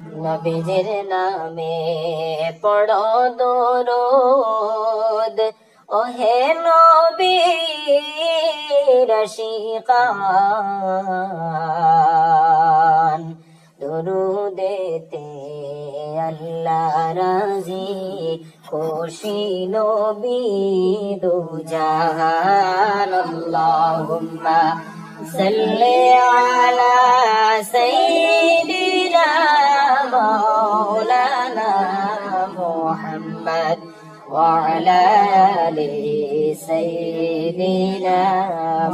নবীজির নামে পড়ো দরুদ, ওহে নবীর আশিকান। দরুদেতে আল্লাহ রাজি, খুশি নবী দু জাহান। আল্লাহুম্মা সাল্লি আলা সাইয়্যিদিনা মাওলানা মুহাম্মদ ওয়া আলা আলি সাইয়্যিদিনা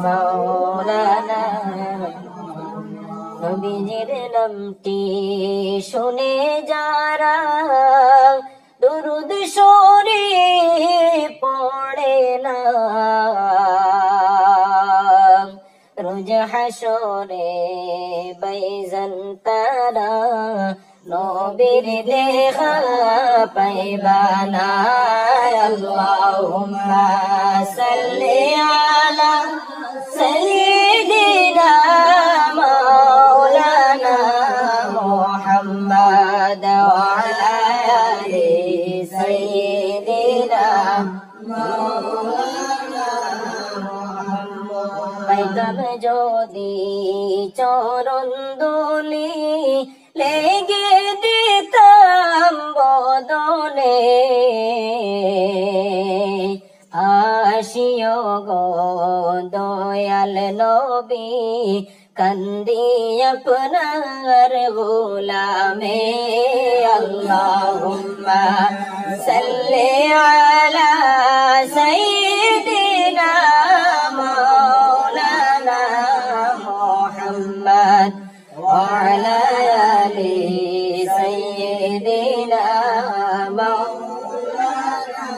মাওলানা। নবীজির নামটি শুনে যারা দুরূদ শরীফ পড়ে না, রোজ হাসরে বাইজান তারা নবীর দেখা পাইবা না। আল্লাহুম্মা সাল্লি আলা সাইয়্যিদিনা মাওলানা মুহাম্মদ ওয়া আলা আলি সাইয়্যিদিনা মাওলানা মুহাম্মদ। পাইতাম যদি চরণ দুলি, লেগে দিতাম বদনে। আসিও গো দয়াল নবী, কান্দি আপনার গোলামে। আল্লাহুম্মা সাল্লি আলা সাইয়্যিদিনা মাওলানা মুহাম্মদ ওয়া আলা আলি সাইয়্যিদিনা মাওলানা।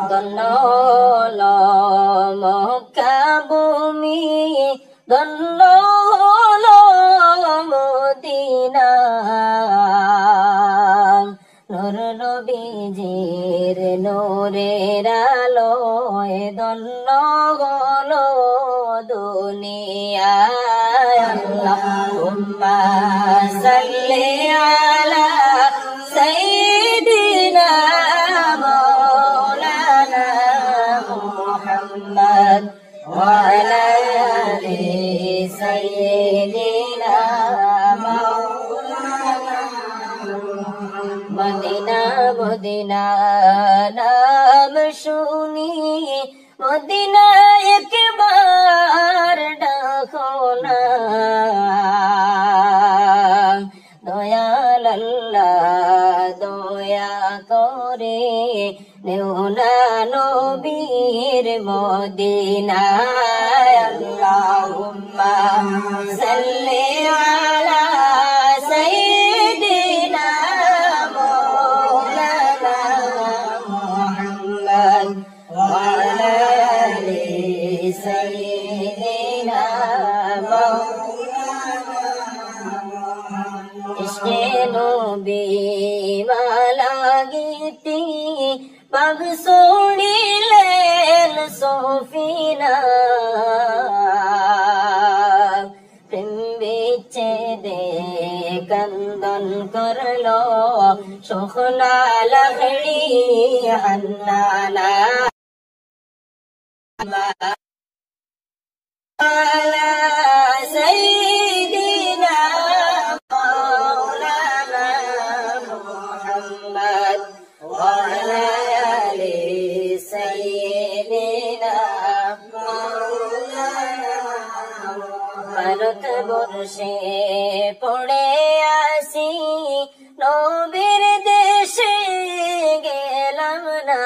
ধন্য হলো মক্কা ভূমি, ধন্য হলো মদিনা। নূর নবীজির নূরের আলোয় ধন্য হলো দুনিয়া। আল্লাহুম্মা সাল্লি আলা সাইয়্যিদিনা মাওলানা মুহাম্মদ ওয়া আলা আলি সাইয়্যিদিনা মাওলানা। মদিনা মদিনা নাম শুনি, মদিনা একবার ডাকো না। দয়াল আল্লাহ দয়া করে নেও না নবীর মদিনায়। আল্লাহুম্মা সাল্লি আলা সাইয়্যিদিনা মাওলানা মুহাম্মদ ওয়া আলা আলি সাইয়্যিদিনা মাওলানা। ইশকে নবী মালা গীতি পাগ শুনিলেন সফিনা। প্রেম বিচ্ছেদে কান্দন করলো সুখনা লাহড়ি হান্নানা। আলা সাইয়্যিদিনা মাওলানা মুহাম্মদ ওয়া আলা আলি সাইয়্যিদিনা মাওলানা। ভারতবর্ষে পড়ে আসি নবীর দেশে গেলাম না।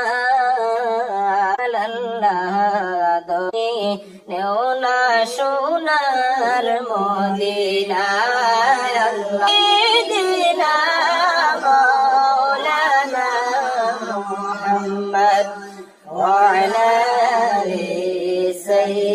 আল্লাহ দে নেও না সোনার মদিনা। সাইয়্যিদিনা মাওলানা মুহাম্মদ ওয়া আলা আলি সাইয়্যিদিনা